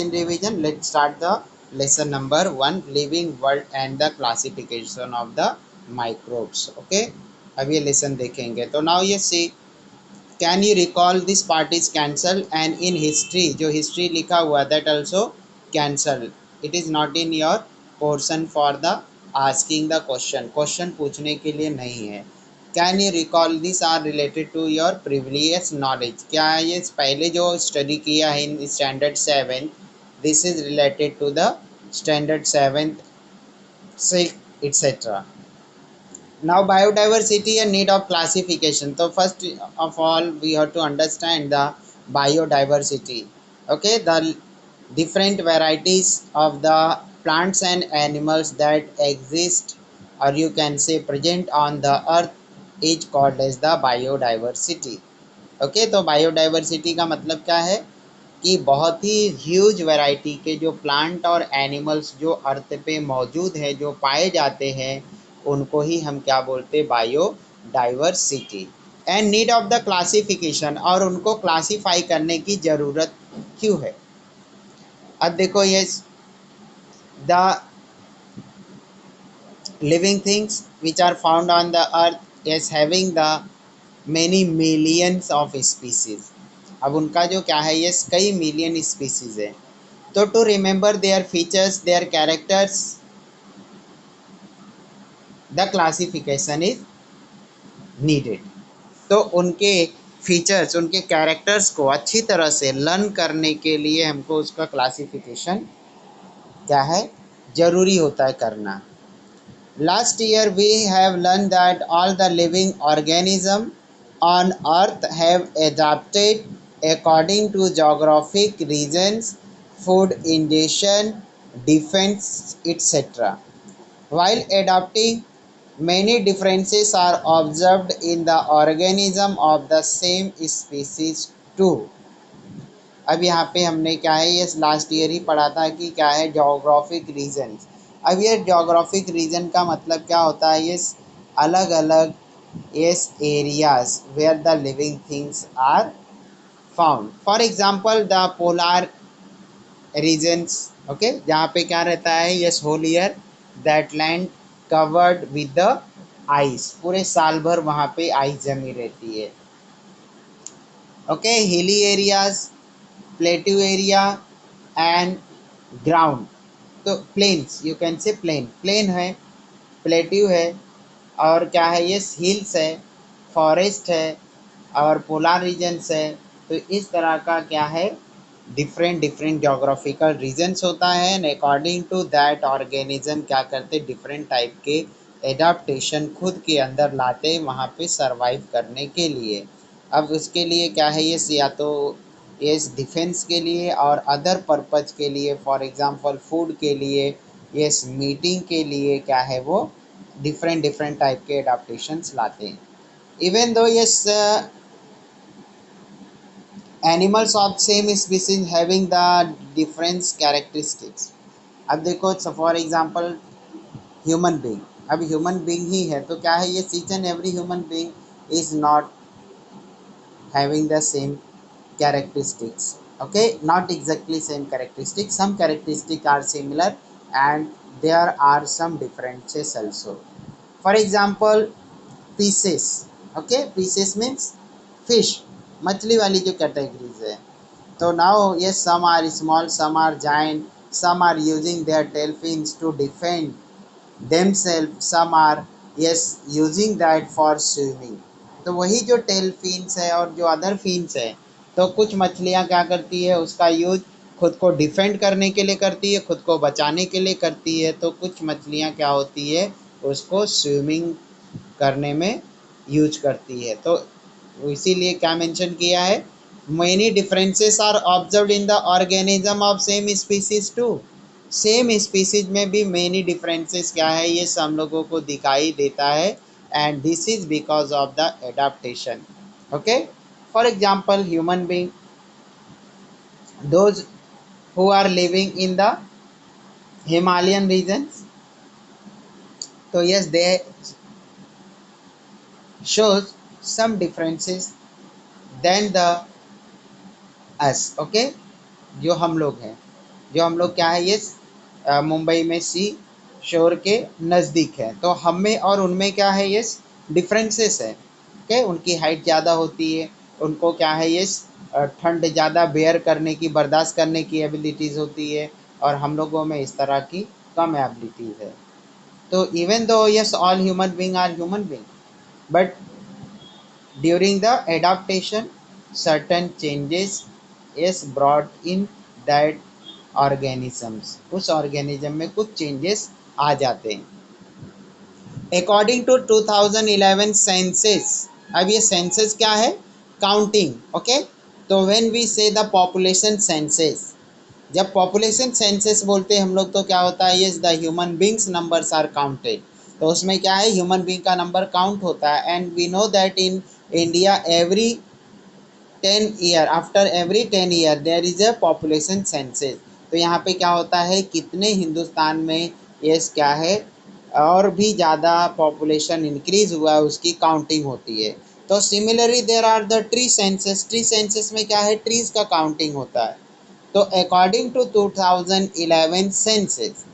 in revision, let's start the lesson number 1, living world and the classification of the microbes. Okay, अब ये lesson देखेंगे. तो now ये see, can you recall this part is cancelled and in history जो history लिखा हुआ that also cancelled. It is not in your portion for the asking the question पूछने के लिए नहीं है. Can you recall this are related to your previous knowledge. क्या ये पहले जो स्टडी किया है in standard 7, this is related to the standard 7 six etcetera. Now biodiversity and need of classification. So first of all we have to understand the biodiversity. Okay, the different varieties of the plants and animals that exist, or you can say present on the earth, is called as the biodiversity. Okay, तो biodiversity का मतलब क्या है कि बहुत ही huge variety के जो plant और एनिमल्स जो अर्थ पे मौजूद है, जो पाए जाते हैं, उनको ही हम क्या बोलते, biodiversity. And need of the classification, और उनको क्लासीफाई करने की ज़रूरत क्यों है. अब देखो, ये the living things which are found on the earth is having the many millions of species. अब उनका जो क्या है, ये कई मिलियन स्पीसीज है. तो to remember their features, their characters, the classification is needed. तो उनके फीचर्स, उनके कैरेक्टर्स को अच्छी तरह से लर्न करने के लिए हमको उसका क्लासिफिकेशन क्या है, जरूरी होता है करना. Last year we have learn that all the living organism on earth have adapted according to geographic regions, food ingestion, defense, etc. While adapting, many differences are observed in the organism of the same species too. अब यहाँ पे हमने क्या है, ये last year ही पढ़ा था कि क्या है, जोग्राफिक रीजन्स. अब ये जोग्राफिक रीजन का मतलब क्या होता है, ये अलग अलग yes areas where the living things are found. For example, the polar regions. Okay, जहाँ पे क्या रहता है, yes whole year that land covered with the ice, पूरे साल भर वहाँ पे आइस जमी रहती है. Okay, hilly areas, plateau area and ground. तो plains, you can say plain है, plateau है, और क्या है, ये हिल्स है, फॉरेस्ट है और पोलर रीजन्स है. तो इस तरह का क्या है, डिफरेंट डिफरेंट जोग्राफिकल रीजन्स होता है. And according to that organism क्या करते, डिफरेंट टाइप के एडाप्टेशन खुद के अंदर लाते वहाँ पे सरवाइव करने के लिए. अब उसके लिए क्या है, ये या तो ये डिफेंस के लिए और अदर पर्पज़ के लिए, फॉर एग्जांपल फूड के लिए, ये मीटिंग के लिए क्या है, वो डिफरेंट टाइप के एडाप्टेशंस लाते हैं. इवन दो ये animals of same species having the difference characteristics. अब देखो, फॉर एग्जांपल ह्यूमन बीइंग. अब ह्यूमन बीइंग ही है तो क्या है, ये each and every human being is not having the same characteristics. Okay, not exactly same characteristics, some characteristics are similar and there are some differences also. For example, pieces. Okay, pieces means fish, मछली वाली जो categories है. तो now yes, some are small, some are giant, some are using their tail fins to defend themselves, some are yes using that for swimming. तो वही जो tell fins है और जो अदर फिन्स है, तो कुछ मछलियाँ क्या करती है, उसका यूज खुद को डिफेंड करने के लिए करती है, खुद को बचाने के लिए करती है. तो कुछ मछलियाँ क्या होती है, उसको स्विमिंग करने में यूज करती है. तो इसीलिए क्या मेंशन किया है, many differences are observed in the organism of same species too. Same species में भी मेनी डिफरेंसेस क्या है, ये हम लोगों को दिखाई देता है. And this is because of the adaptation. Okay, for example human being, those who are living in the Himalayan regions, तो yes they shows some differences than the us. Okay, जो हम लोग हैं. जो हम लोग क्या है ये मुंबई में सी शोर के नज़दीक है। तो हम में और उनमें क्या है ये डिफरेंसेस है। ओके, उनकी हाइट ज़्यादा होती है, उनको क्या है ये ठंड ज़्यादा बेयर करने की, बर्दाश्त करने की एबिलिटीज़ होती है, और हम लोगों में इस तरह की कम एबिलिटीज़ है। तो even though yes all human being are human being, but during the adaptation, certain changes is brought in that organisms. उस organism में कुछ changes आ जाते हैं। According to 2011 census, अब ये census क्या है? Counting, okay? तो when we say the population census, जब पॉपुलेशन सेंसस बोलते हैं हम लोग तो क्या होता है, yes the human beings numbers are counted. तो उसमें क्या है, ह्यूमन बींग का नंबर काउंट होता है। And we know that in India every 10 year, after every 10 year there is a population census. तो यहाँ पे क्या होता है, कितने हिंदुस्तान में यस क्या है और भी ज़्यादा पॉपुलेशन इंक्रीज हुआ है उसकी काउंटिंग होती है। तो similarly there are the tree census. Tree census में क्या है, ट्रीज का काउंटिंग होता है। तो according to 2011 census,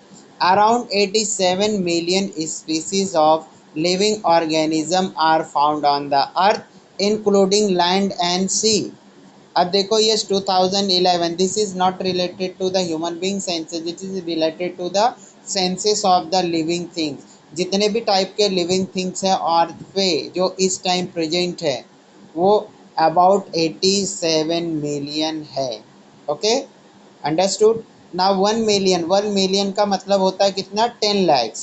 around 87 million species of living organism are found on the earth, including land and sea. अब देखो ये 2011, this is not related to the human being census, this is related to the census of the living things. जितने भी type के living things है अर्थ पे जो इस टाइम प्रेजेंट है वो अबाउट 87 मिलियन है। Okay, understood. Now 1 million, 1 million का मतलब होता है कितना, 10 lakhs।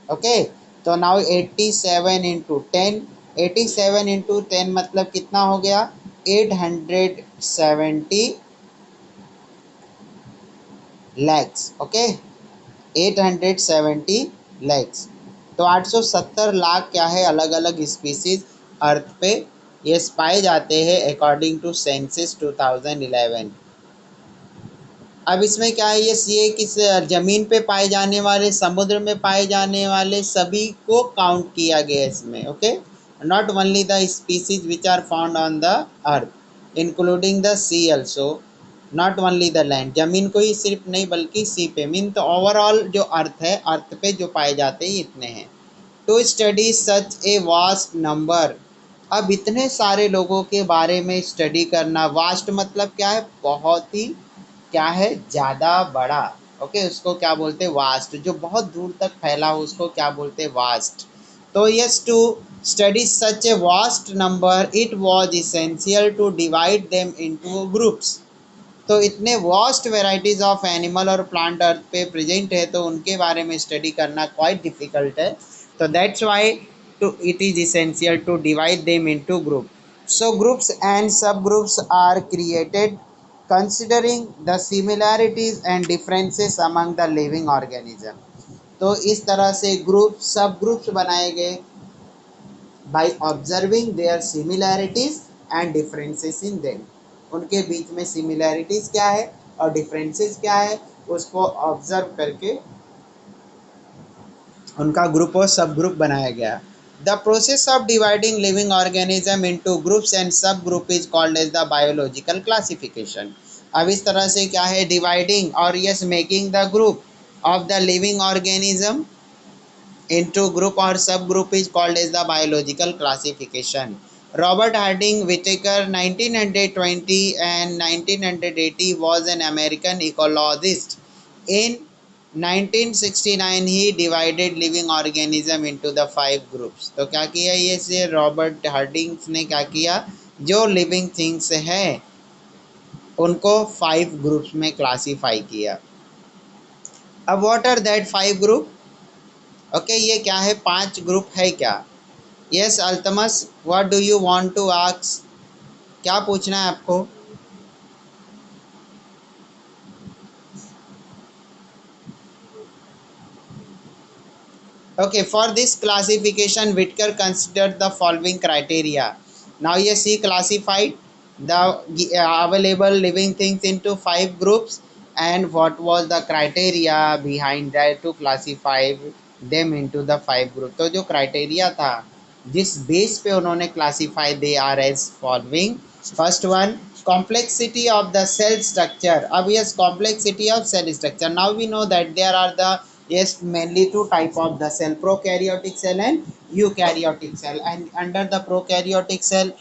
ओके, तो नाउ 87 इंटू 10, 87 इंटू 10 मतलब कितना हो गया, 870 lakhs। Okay, 870 lakhs। तो 870 लाख क्या है अलग अलग स्पीसीज अर्थ पे ये पाए जाते हैं अकॉर्डिंग टू सेंसस 2011। अब इसमें क्या है, ये किस जमीन पे पाए जाने वाले, समुद्र में पाए जाने वाले सभी को काउंट किया गया इसमें। Okay, not only the species which are found on the earth including the sea also, not only the land, जमीन को ही सिर्फ नहीं बल्कि सी पे, मीन तो ओवरऑल जो अर्थ है, अर्थ पे जो पाए जाते हैं इतने हैं। To study such a vast number, अब इतने सारे लोगों के बारे में स्टडी करना, वास्ट मतलब क्या है, बहुत ही क्या है, ज़्यादा बड़ा। ओके, उसको क्या बोलते हैं, वास्ट। जो बहुत दूर तक फैला हो उसको क्या बोलते हैं, वास्ट। तो yes, to study such a vast number it was essential to divide them into groups. तो इतने वास्ट वेराइटीज ऑफ एनिमल और प्लांट अर्थ पे प्रेजेंट है तो उनके बारे में स्टडी करना क्वाइट डिफिकल्ट है। तो that's why to it is essential to divide them into group. So groups and sub groups are created considering the similarities and differences among the living organism. तो इस तरह से ग्रुप सब groups बनाए गए by observing their similarities and differences in them। उनके बीच में similarities क्या है और differences क्या है उसको ऑब्जर्व करके उनका ग्रुप और सब ग्रुप बनाया गया। The process of dividing living organism into groups and sub group is called as the biological classification. अब इस तरह से क्या है, डिवाइडिंग और yes making the group of the living organism into group or subgroup is called as the biological classification. Robert Harding Whittaker 1920 and 1980 was an American ecologist. In 1969 he divided living organism into the 5 groups। तो क्या किया ये से Robert Hardinge ने क्या किया, जो living things हैं उनको 5 ग्रुप्स में क्लासीफाई किया। अब what are that 5 group? Okay, ये क्या है, 5 ग्रुप है क्या? Yes Altamas, what do you want to ask, क्या पूछना है आपको? Okay, for this classification Whittaker consider the following criteria. Now yes he classified the available living things into 5 groups and what was the criteria behind that to classify them into the 5 groups। तो जो criteria था जिस base पे उन्होंने classify, they are as following. First one, complexity of the cell structure. अब yes, complexity of cell structure. Now we know that there are the yes mainly two type of the cell, prokaryotic cell and eukaryotic cell. And under the prokaryotic cell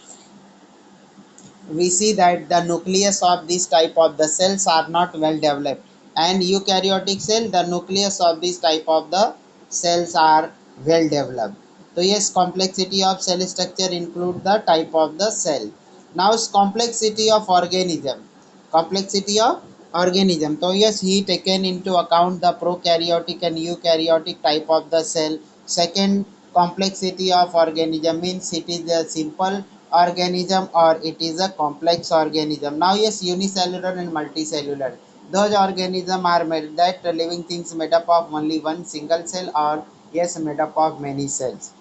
we see that the nucleus of this type of the cells are not well developed, and eukaryotic cell, the nucleus of this type of the cells are well developed. So yes, complexity of cell structure include the type of the cell. Now complexity of organism, complexity of organism. So yes, he taken into account the prokaryotic and eukaryotic type of the cell. Second, complexity of organism means it is a simple organism or it is a complex organism. Now yes, unicellular and multicellular, those organisms are made that living things made up of only one single cell or yes made up of many cells.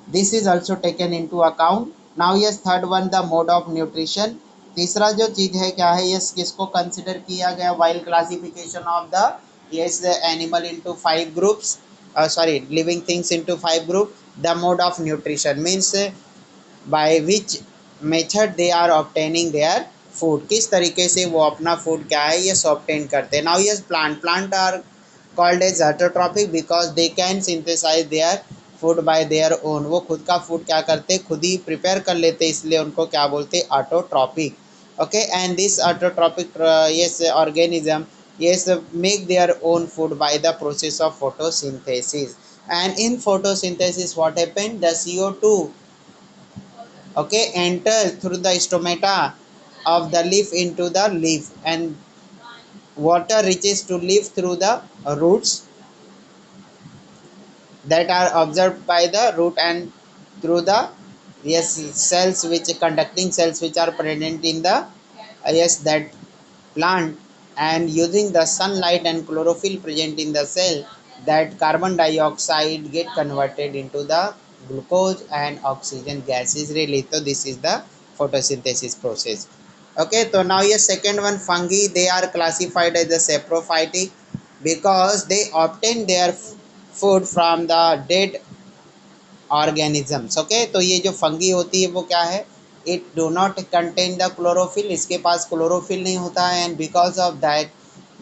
This is also taken into account. Now yes, third one, the mode of nutrition. तीसरा जो चीज है क्या है, yes किसको consider किया गया while classification of the yes the animal into five groups, sorry living things into five group. The mode of nutrition means by which method they are obtaining their food, किस तरीके से वो अपना food क्या है ये ऑब्टेन करते हैं. Now yes plant are called as autotrophic because they can synthesise their food by their own. वो खुद का फूड क्या करते, खुद ही प्रिपेयर कर लेते, इसलिए उनको क्या बोलते, autotrophic. Okay, and this autotrophic yes organism yes make their own food by the process of photosynthesis. And in photosynthesis what happened, the CO2 okay enter through the stomata of the leaf into the leaf, and water reaches to leaf through the roots that are observed by the root and through the yes cells which conducting cells which are present in the yes that plant, and using the sunlight and chlorophyll present in the cell, that carbon dioxide get converted into the glucose and oxygen gas is released. So this is the photosynthesis process. Okay, so now yes, second one, fungi, they are classified as the saprophytic because they obtain their food from the dead organisms. Okay, तो ये जो fungi होती है वो क्या है, it do not contain the chlorophyll, इसके पास chlorophyll नहीं होता है, एंड बिकॉज ऑफ दैट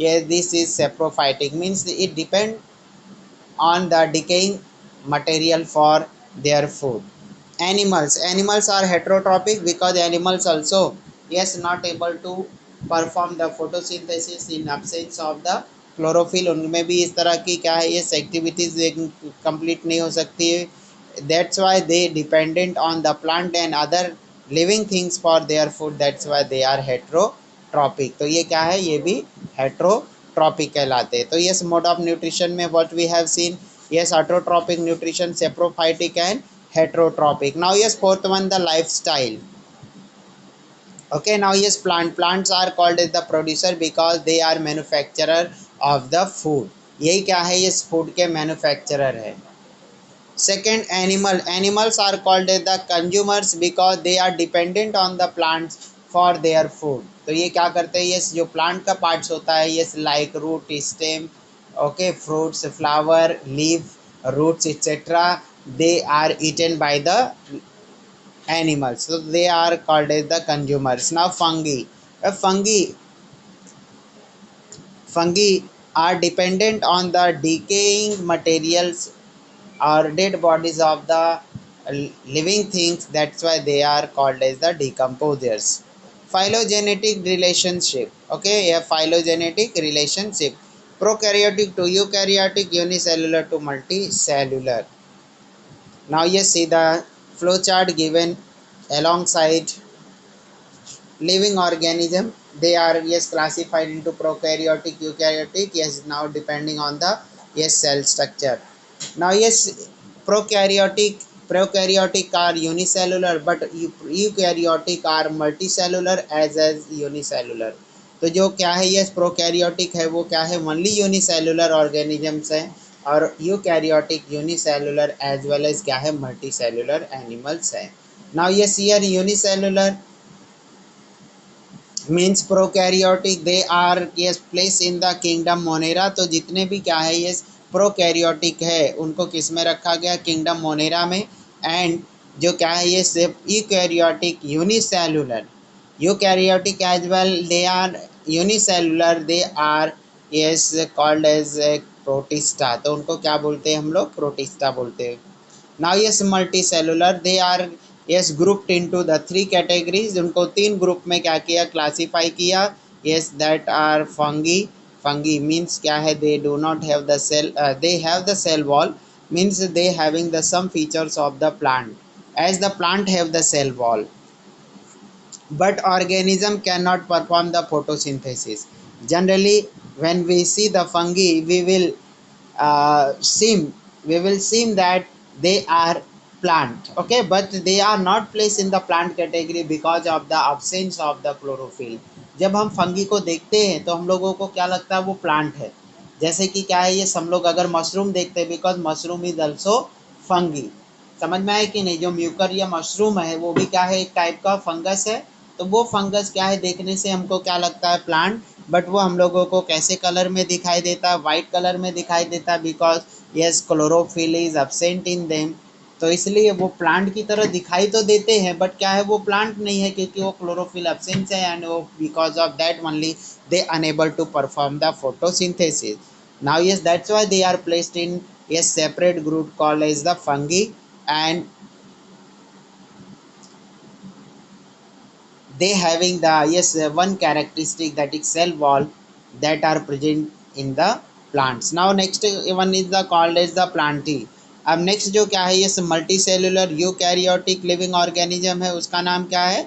ये this is saprophytic means it depend on the decaying material for their food. Animals are heterotrophic because animals also yes not able to perform the photosynthesis in absence of the chlorophyll. उनमें भी इस तरह की क्या है, yes activities complete नहीं हो सकती है. That's why they dependent on the plant and other living things for their food. That's why they are heterotrophic. तो ये क्या है, ये भी heterotrophic कहलाते हैं. तो yes, mode of nutrition में what we have seen, yes autotrophic nutrition, saprophytic and heterotrophic. Now yes, fourth one, the lifestyle. Okay, now yes, plants are called as the producer because they are manufacturer of the food. यही क्या है, ये food के manufacturer है. Second, animals are called as the consumers because they are dependent on the plants for their food. तो ये क्या करते हैं, ये जो प्लांट का पार्ट्स होता है, ये like root, stem, okay, fruits, flower, leaf, roots etc., they are eaten by the animals, so they are called as the consumers. Now fungi, fungi are dependent on the decaying materials or dead bodies of the living things. That's why they are called as the decomposers. Phylogenetic relationship. Okay, a phylogenetic relationship. Prokaryotic to eukaryotic, unicellular to multicellular. Now you see the flowchart given alongside living organism. They are yes classified into prokaryotic, eukaryotic, yes now depending on the yes cell structure. Now yes, prokaryotic are unicellular but eukaryotic are multicellular as unicellular. तो जो क्या है ये prokaryotic है वो क्या है, only unicellular organisms हैं, और eukaryotic unicellular as well as क्या है, मल्टीसेलुलर एनिमल्स है. नाउ ये here unicellular means prokaryotic, they are yes place in the kingdom Monera. तो जितने भी क्या है ये प्रोकैरियोटिक है उनको किस में रखा गया, किंगडम मोनेरा में. एंड जो क्या है ये सिर्फ eukaryotic unicellular Eukaryotic as well, they are unicellular, they are yes called as protista, तो उनको क्या बोलते हैं हम लोग, प्रोटिस्टा बोलते हैं. Now yes multicellular, they are yes grouped into the three categories, उनको तीन ग्रुप में क्या किया, क्लासीफाई किया. yes that are fungi. Fungi means क्या है, they do not have the cell, they have the cell wall, means they having the some features of the plant, as the plant have the cell wall, but organism cannot perform the photosynthesis. Generally when we see the fungi, seem we will seem that they are plant, okay, but they are not placed in the plant category because of the absence of the chlorophyll. जब हम fungi को देखते हैं तो हम लोगों को क्या लगता है, वो प्लांट है. जैसे कि क्या है, ये हम लोग अगर मशरूम देखते हैं, because mushroom is also fungi. समझ में आए कि नहीं, जो म्यूकर या मशरूम है वो भी क्या है, एक टाइप का फंगस है. तो वो फंगस क्या है, देखने से हमको क्या लगता है, प्लांट, बट वो हम लोगों को कैसे कलर में दिखाई देता है, वाइट कलर में दिखाई देता है, because yes chlorophyll is absent in them. तो इसलिए वो प्लांट की तरह दिखाई तो देते हैं, बट क्या है, वो प्लांट नहीं है, क्योंकि वो क्लोरोफिल एब्सेंट है, एंड वो because of that only they unable to perform the photosynthesis. Now yes, that's why they are placed in a separate group called as the fungi, and they having the yes one characteristic, that is cell wall, that are present in the plants. Now next one is the called as the plantae. अब next जो क्या है, ये multi cellular eukaryotic living organism है, उसका नाम क्या है,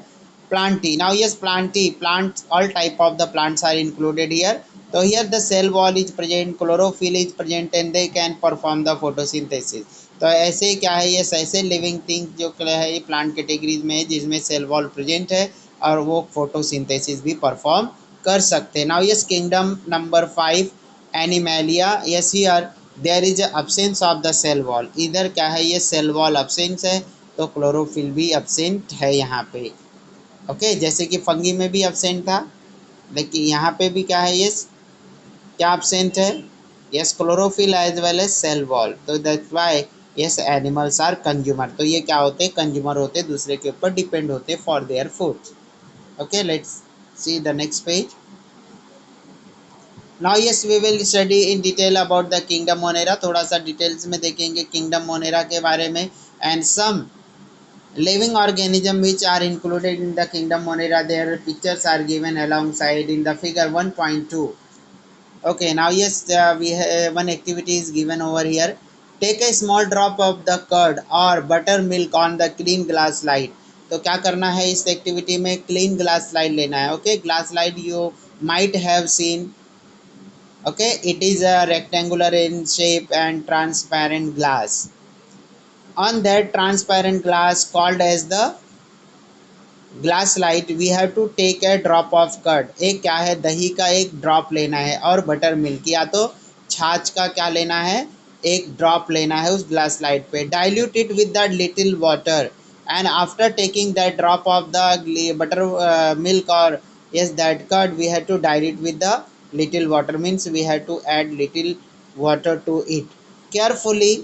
plantae. Now yes, plantae, plants, all type of the plants are included here. So here the cell wall is present, chlorophyll is present, and they can perform the photosynthesis. तो ऐसे क्या है, ये ऐसे लिविंग थिंग जो है, ये plant categories में है जिसमें सेल वॉल प्रेजेंट है और वो फोटोसिंथेसिस भी परफॉर्म कर सकते हैं. Now yes kingdom number 5, Animalia. Yes here there is absence of the cell wall. इधर क्या है, ये सेल वॉल अब्सेंस है, तो क्लोरोफिल भी अब्सेंट है यहाँ पे. ओके जैसे कि फंगी में भी अब्सेंट था, लेकिन यहाँ पे भी क्या है, ये क्या अब्सेंट है, yes chlorophyll as well as cell wall. तो that's why yes animals are consumer. तो ये क्या होते हैं, कंज्यूमर होते, दूसरे के ऊपर डिपेंड होते for their food. Okay let's see the next page. Now yes we will study in detail about the kingdom Monera. थोड़ा सा डिटेल्स में देखेंगे किंगडम मोनेरा के बारे में, and some living organism which are included in the kingdom monera, their pictures are given alongside in the figure 1.2. okay now yes we have one activity is given over here. Take a small drop of the curd or buttermilk on the clean glass slide. तो क्या करना है इस activity में, clean glass slide लेना है. Okay glass slide you might have seen. okay it is a rectangular in shape and transparent glass. On that transparent glass called as the glass slide we have to take a drop of curd. एक क्या है, दही का एक drop लेना है, और butter milk या तो छाछ का क्या लेना है, एक ड्रॉप लेना है उस ग्लास लाइट पे. Dilute it with the little water, and after taking that drop of the butter milk और yes that curd we have to dilute with the little water, means we have to add little water to it. Carefully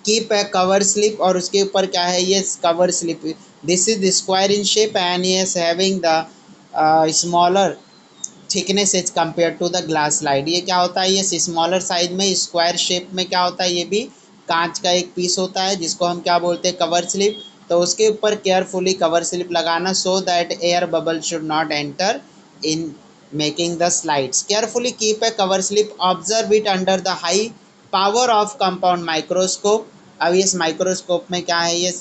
keep a cover slip, और उसके ऊपर क्या है, ये cover slip. This is square in shape and yes having the smaller thickness as compare to the glass slide. ये क्या होता है, ये स्मॉलर साइज में स्क्वायर शेप में क्या होता है, ये भी कांच का एक पीस होता है जिसको हम क्या बोलते हैं, कवर स्लिप. तो उसके ऊपर केयरफुली कवर स्लिप लगाना, so that air bubble should not enter in making the slides. Carefully keep a cover slip, observe it under the high power of compound microscope. अब इस माइक्रोस्कोप में क्या है, ये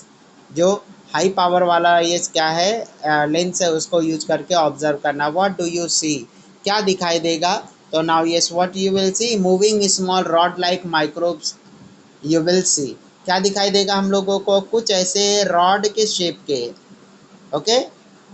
जो हाई पावर वाला ये क्या है लेंस है, उसको यूज करके ऑब्जर्व करना. व्हाट डू यू सी, क्या दिखाई देगा. तो now yes what you will see, moving small rod like microbes. You will see क्या दिखाई देगा हम लोगों को, कुछ ऐसे रॉड के शेप के. ओके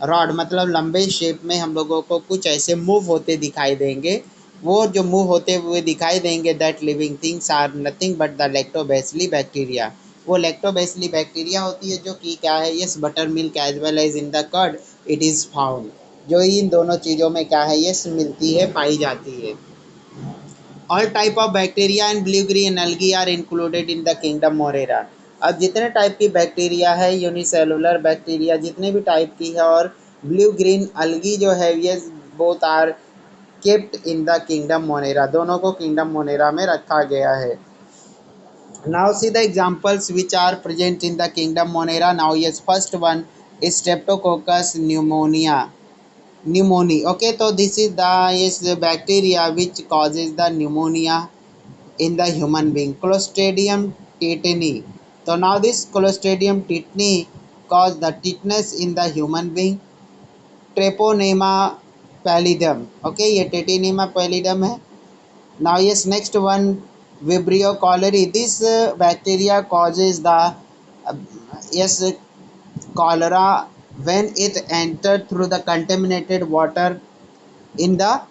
रॉड मतलब लंबे शेप में हम लोगों को कुछ ऐसे मूव होते दिखाई देंगे. वो जो मूव होते हुए दिखाई देंगे, that living things are nothing but the lactobacilli bacteria. वो लैक्टोबैसिली बैक्टीरिया होती है जो कि क्या है, yes butter milk as well as in the curd it is found. जो इन दोनों चीज़ों में क्या है, यस मिलती है, पाई जाती है. All type of bacteria and blue green algae are included in the kingdom Morera. अब जितने टाइप की बैक्टीरिया है, यूनिसेलुलर बैक्टीरिया जितने भी टाइप की है, और ब्लू ग्रीन अलगी जो है, ये both are kept in the kingdom Monera, दोनों को किंगडम मोनेरा में रखा गया है। Now see the examples which are present in the kingdom Monera. Now yes, first one is Streptococcus pneumoniae. Okay, so this is the yes bacteria which causes the pneumonia in the human being. Clostridium tetani. So now this Clostridium tetani cause the tetanus in the human being. Treponema pallidum. Okay, ये Treponema pallidum है. Now yes, next one, Vibrio cholerae. This bacteria causes the yes cholera when it entered through the contaminated water in the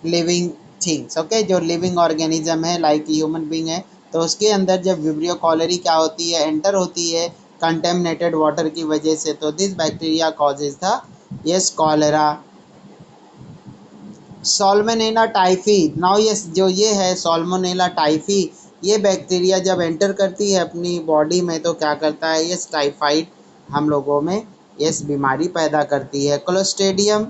living things. Okay, जो living organism है like human being है, तो उसके अंदर जब vibrio cholerae क्या होती है, एंटर होती है कंटेमिनेटेड वाटर की वजह से, तो this bacteria causes the yes cholera. Salmonella typhi. Now yes, जो ये है सॉल्मोनेला टाइफी, ये बैक्टीरिया जब एंटर करती है अपनी बॉडी में तो क्या करता है, यस टाइफाइड हम लोगों में यस बीमारी पैदा करती है. क्लोस्ट्रीडियम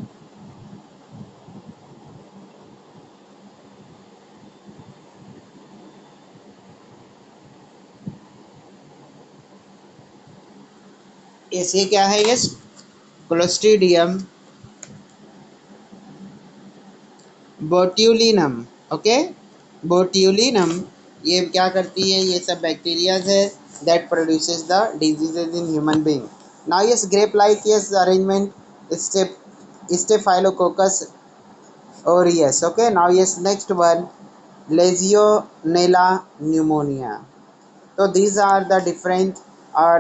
ये क्या है, yes clostridium botulinum. Okay, botulinum ये क्या करती है, ये सब बैक्टीरियाज है that produces the diseases in human being. Now yes grape like yes arrangement staphylococcus aureus. Okay, now yes, next one, legionella pneumonia. So these are the different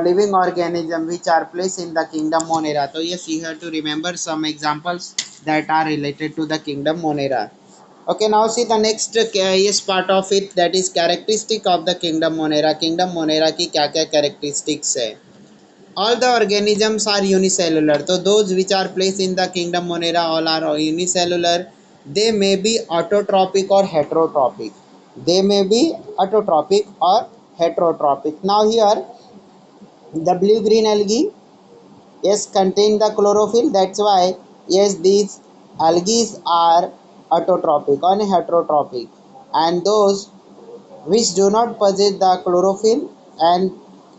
living organisms which are placed in the kingdom Monera. So yes, you have to remember some examples that are related to the kingdom Monera. Okay, now see the next yes part of it, that is characteristic of the kingdom Monera. Kingdom Monera की क्या क्या characteristics है. All the organisms are unicellular. So those which are placed in the kingdom Monera all are unicellular. They may be autotrophic or heterotrophic. They may be autotrophic or heterotrophic. Now here the blue green algae, yes, contain the chlorophyll. That's why yes, these algae are autotrophic or heterotrophic, and those which do not possess the chlorophyll and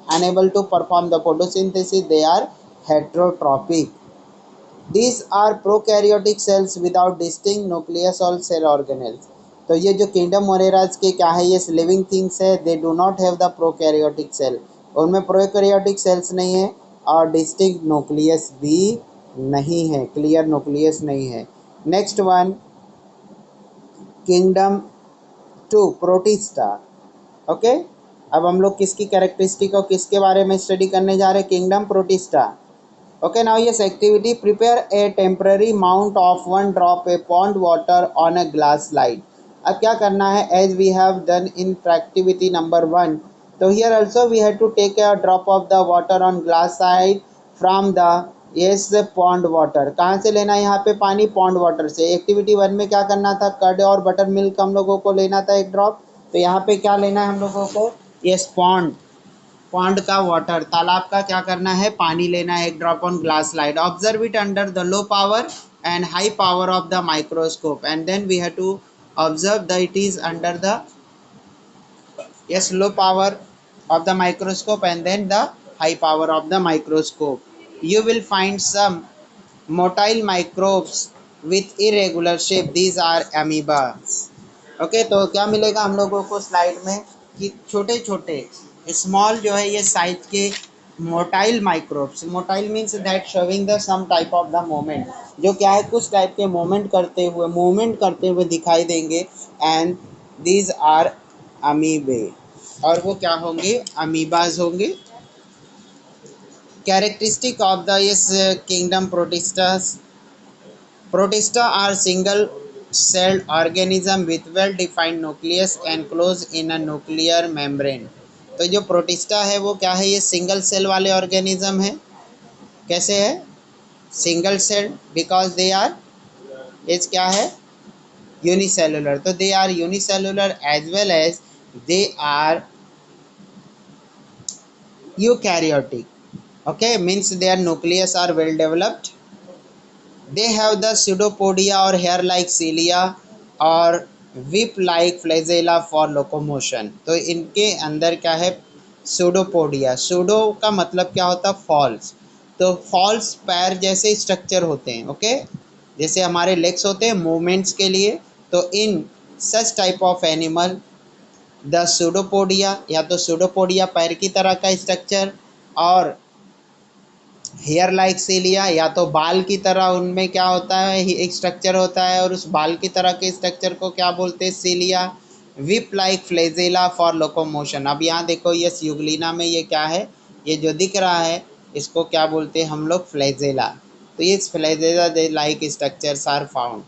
unable to perform the photosynthesis, they are heterotrophic. These are prokaryotic cells without distinct nucleus or cell organelles. तो ये जो kingdom मोनेराज के क्या है, ये living things है, they do not have the prokaryotic cell, उनमें prokaryotic cells नहीं है और डिस्टिंक्ट न्यूक्लियस भी नहीं है, क्लियर न्यूक्लियस नहीं है. Next one, kingdom two Protista. Okay, अब हम लोग किसकी कैरेक्टरिस्टिक और किसके बारे में स्टडी करने जा रहे हैं, kingdom protista. Okay, now yes activity, prepare a temporary mount of 1 drop a pond water on a glass slide. अब क्या करना है, as we have done in activity number 1, तो here also we have to take a drop of the water on glass side from the yes pond water. कहाँ से लेना है यहाँ पे पानी, पॉन्ड वाटर से. एक्टिविटी 1 में क्या करना था, कर्ड और बटर मिल्क हम लोगों को लेना था 1 ड्रॉप, तो यहाँ पे क्या लेना है हम लोगों को, यस पॉन्ड, पॉन्ड का वाटर, तालाब का क्या करना है, पानी लेना है 1 drop on glass slide. Observe it under the low power and high power of the microscope, and then we have to observe the it is under the yes low power of the microscope and then the high power of the microscope. You will find some motile microbes with irregular shape. These are amoebas. Okay, तो क्या मिलेगा हम लोगों को slide में कि छोटे छोटे स्मॉल जो है ये साइज के motile microbes. Motile means that showing the some type of the moment, जो क्या है कुछ टाइप के मूवमेंट करते हुए दिखाई देंगे. एंड दीज आर अमीबे, और वो क्या होंगे, अमीबाज होंगे. Characteristic of the yes kingdom protistas. Protista are single-celled organism with well-defined nucleus enclosed in a nuclear membrane. तो जो प्रोटिस्टा है वो क्या है, ये सिंगल सेल वाले ऑर्गेनिज्म है. कैसे है, single cell, because they are is क्या है, यूनिसेलुलर. तो they are unicellular as well as they are eukaryotic. Okay, means their nucleus are well developed. They have the pseudopodia or hair like cilia और whip like flagella for locomotion. तो इनके अंदर क्या है, pseudopodia. pseudo का मतलब क्या होता है, फॉल्स. तो फॉल्स पैर जैसे स्ट्रक्चर होते हैं. ओके, जैसे हमारे लेग्स होते हैं मूवमेंट्स के लिए. तो in such type of animal the pseudopodia, या तो pseudopodia पैर की तरह का स्ट्रक्चर, और हेयर लाइक सीलिया या तो बाल की तरह उनमें क्या होता है, एक स्ट्रक्चर होता है, और उस बाल की तरह के स्ट्रक्चर को क्या बोलते हैं, cilia. Whip like flagella for locomotion. अब यहाँ देखो ये यूग्लिना में ये क्या है, ये जो दिख रहा है इसको क्या बोलते हैं हम लोग, फ्लेजेला. तो ये flagella like structures are found.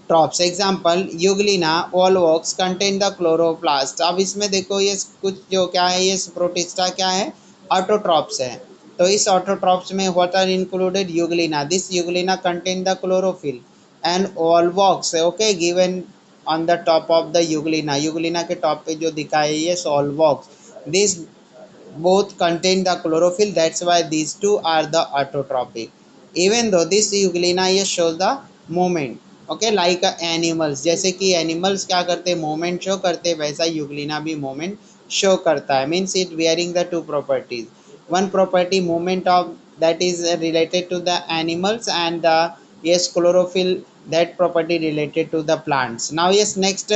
Trophs example Euglena Volvox contain the chloroplast. अब इसमें देखो ये कुछ जो क्या है, ये प्रोटिस्टा क्या है, ऑटोट्रॉप्स है. तो इस ऑटोट्रॉप्स में what are included, Euglena. This Euglena contain the chlorophyll and Volvox. Okay, given on the top of the Euglena. Euglena के टॉप पे जो दिखा है ये Volvox. This both contain the chlorophyll, that's why these two are the autotrophic. Even though this euglena ये shows the movement. Okay, like animals, जैसे कि animals क्या करते हैं, movement show करते हैं, वैसा euglena भी movement show करता है. means it bearing the two properties. One property movement of that is related to the animals, and the yes chlorophyll, that property related to the plants. Now yes, next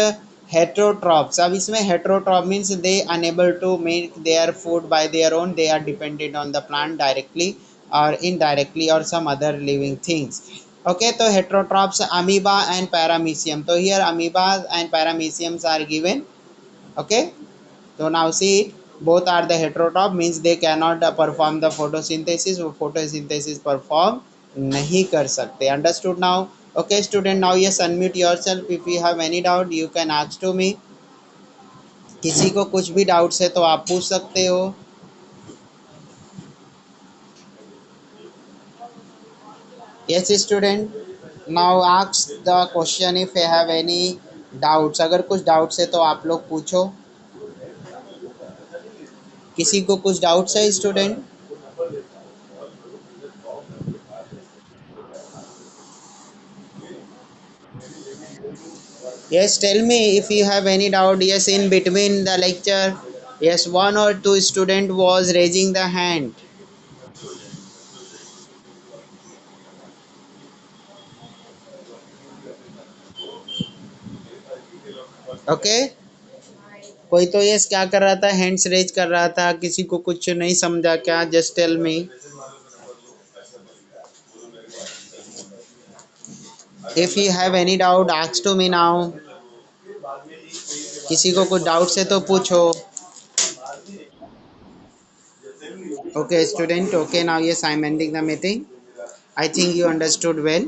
heterotrophs. अब इसमें heterotroph means they unable to make their food by their own, they are dependent on the plant directly or indirectly or some other living things. Okay, तो heterotrophs amoeba and paramecium. तो here amoeba and parameciums are given. Okay, so now see it, both are the heterotroph, means they cannot perform the photosynthesis. वो photosynthesis perform नहीं कर सकते. Understood now? Okay student, now yes, unmute yourself. If you have any doubt you can ask to me. किसी को कुछ भी doubts है तो आप पूछ सकते हो. Yes student, now ask the question if you have any doubts. अगर कुछ डाउट्स है तो आप लोग पूछो. किसी को कुछ डाउट्स है student? Yes, tell me if you have any doubt. Yes, in between the lecture, yes, one or two student was raising the hand. Okay, कोई तो यस क्या कर रहा था, हैंड्स रेज कर रहा था, किसी को कुछ नहीं समझा क्या? Just tell me if you have any doubt, ask to me now. किसी को कुछ डाउट्स है तो पूछो. Okay student, okay, now yes, I am ending the meeting. I think you understood well.